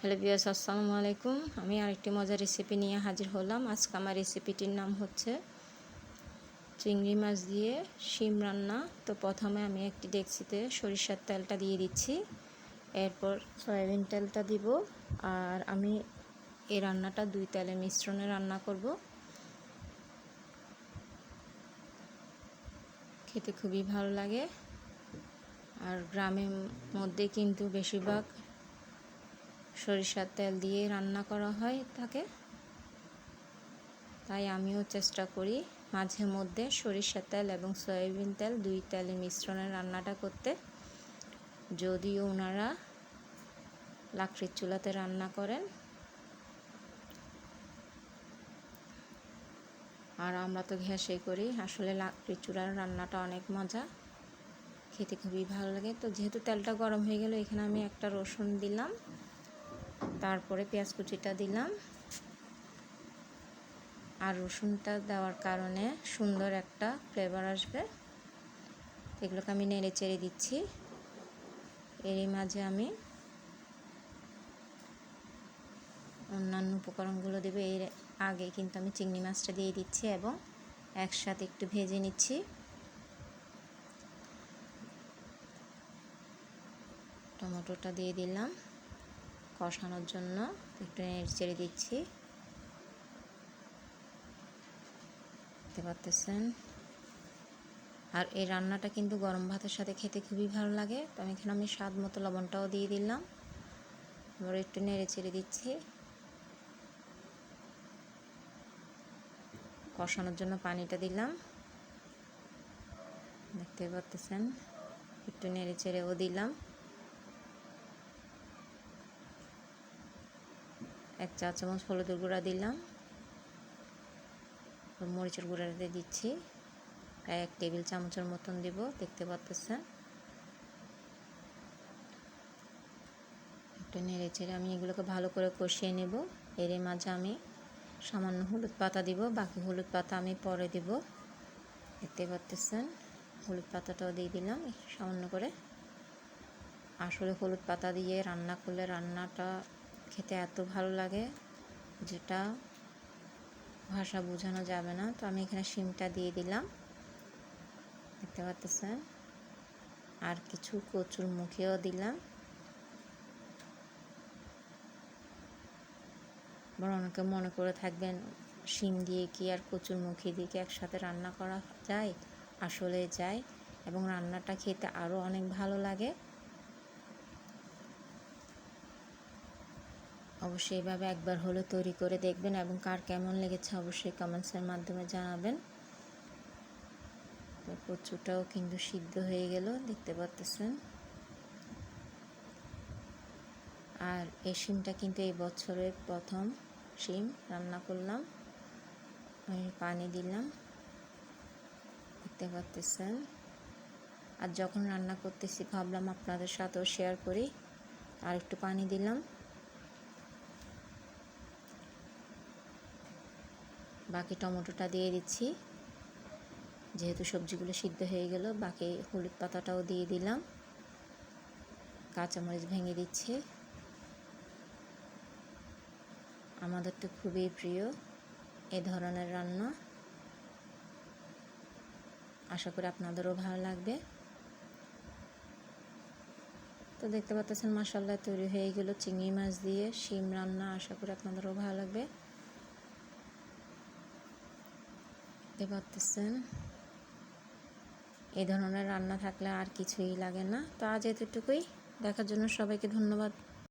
Hello viewers, আসসালামু আলাইকুম। আমি আরেকটি মজার রেসিপি নিয়ে হাজির হলাম। আজকে আমার রেসিপিটির নাম হচ্ছে চিংড়ি মাছ দিয়ে শিম রান্না। তো প্রথমে আমি একটি ডেকচিতে সরিষার তেলটা দিয়ে দিচ্ছি, এরপর সয়াবিন তেলটা দিব। আর আমি এই রান্নাটা 2 তেলের মিশ্রণে রান্না করব। খেতে খুবই ভালো লাগে। আর গ্রামের মধ্যে কিন্তু বেশিরভাগ সরিষার তেল দিয়ে রান্না করা হয় থাকে, তাই আমিও চেষ্টা করি মাঝে মধ্যে সরিষার তেল এবং সয়াবিন তেল 2 তেলের মিশ্রণে রান্নাটা করতে। যদিও ওনারা লাকড়ির চুলাতে রান্না করেন, আর আমরা তো গ্যাসে করি। আসলে লাকড়ির চুলার রান্নাটা অনেক মজা, খেতে খুবই ভালো লাগে। তো যেহেতু তেলটা গরম হয়ে গেল, এখানে আমি একটা রসুন দিলাম, তারপরে পেঁয়াজ কুচিটা দিলাম। আর রসুনটা দেওয়ার কারণে সুন্দর একটা ফ্লেভার আসবে। এগুলোকে আমি নেড়ে চেড়ে দিচ্ছি। এরই মাঝে আমি অন্যান্য উপকরণগুলো দেবো। এর আগে কিন্তু আমি চিংড়ি মাছটা দিয়ে দিচ্ছি এবং একসাথে একটু ভেজে নিচ্ছি। টমেটোটা দিয়ে দিলাম কষানোর জন্য, একটু নেড়ে চেড়ে দিচ্ছি। দেখতে পাচ্ছেন। আর এই রান্নাটা কিন্তু গরম ভাতের সাথে খেতে খুবই ভালো লাগে। তো এখানে আমি স্বাদ মতো লবণটাও দিয়ে দিলাম, এবার একটু নেড়ে চেড়ে দিচ্ছি। কষানোর জন্য পানিটা দিলাম, দেখতে পাচ্ছেন। একটু নেড়ে চেড়েও দিলাম। 1 চা চামচ হলুদের গুঁড়া দিলাম, মরিচের গুঁড়াটা দিচ্ছি প্রায় 1 টেবিল চামচের মতন দিব, দেখতে পাচ্ছেন। একটু নেড়ে চেড়ে আমি এগুলোকে ভালো করে কষিয়ে নেব। এর মাঝে আমি সামান্য হলুদ পাতা দিব, বাকি হলুদ পাতা আমি পরে দিব, দেখতে পাচ্ছেন। হলুদ পাতাটাও দিয়ে দিলাম সামান্য করে। আসলে হলুদ পাতা দিয়ে রান্না করলে রান্নাটা খেতে এত ভালো লাগে যেটা ভাষা বোঝানো যাবে না। তো আমি এখানে শিমটা দিয়ে দিলাম, দেখতে পাচ্ছেন। আর কিছু কচুর মুখিও দিলাম। বড় অনেকে মনে করে থাকবেন শিম দিয়ে কি আর কচুর মুখি দিয়ে কি একসাথে রান্না করা যায়? আসলে যায়, এবং রান্নাটা খেতে আরও অনেক ভালো লাগে। অবশ্যই এভাবে একবার হলে তৈরি করে দেখবেন, এবং কার কেমন লেগেছে অবশ্যই কমেন্টসের মাধ্যমে জানাবেন। তো কচুটাও কিন্তু সিদ্ধ হয়ে গেল, দেখতে পাচ্ছেন। আর এই শিমটা কিন্তু এই বছরের প্রথম শিম রান্না করলাম। আমি পানি দিলাম, দেখতে পাচ্ছেন। আর যখন রান্না করতেছি ভাবলাম আপনাদের সাথেও শেয়ার করি, আর একটু পানি দিলাম। বাকি টমেটোটা দিয়ে দিচ্ছি, যেহেতু সবজিগুলো সিদ্ধ হয়ে গেল। বাকি হলুদ পাতাটাও দিয়ে দিলাম, কাঁচামরিচ ভেঙে দিচ্ছি। আমাদের তো খুবই প্রিয় এ ধরনের রান্না, আশা করি আপনাদেরও ভালো লাগবে। তো দেখতে পাচ্ছেন মাশাআল্লাহ তৈরি হয়ে গেল চিংড়ি মাছ দিয়ে শিম রান্না। আশা করি আপনাদেরও ভালো লাগবে। দেখতে পাচ্ছেন এই ধরনের রান্না থাকলে আর কিছুই লাগে না। তো আজ এতটুকুই। দেখার জন্য সবাইকে ধন্যবাদ।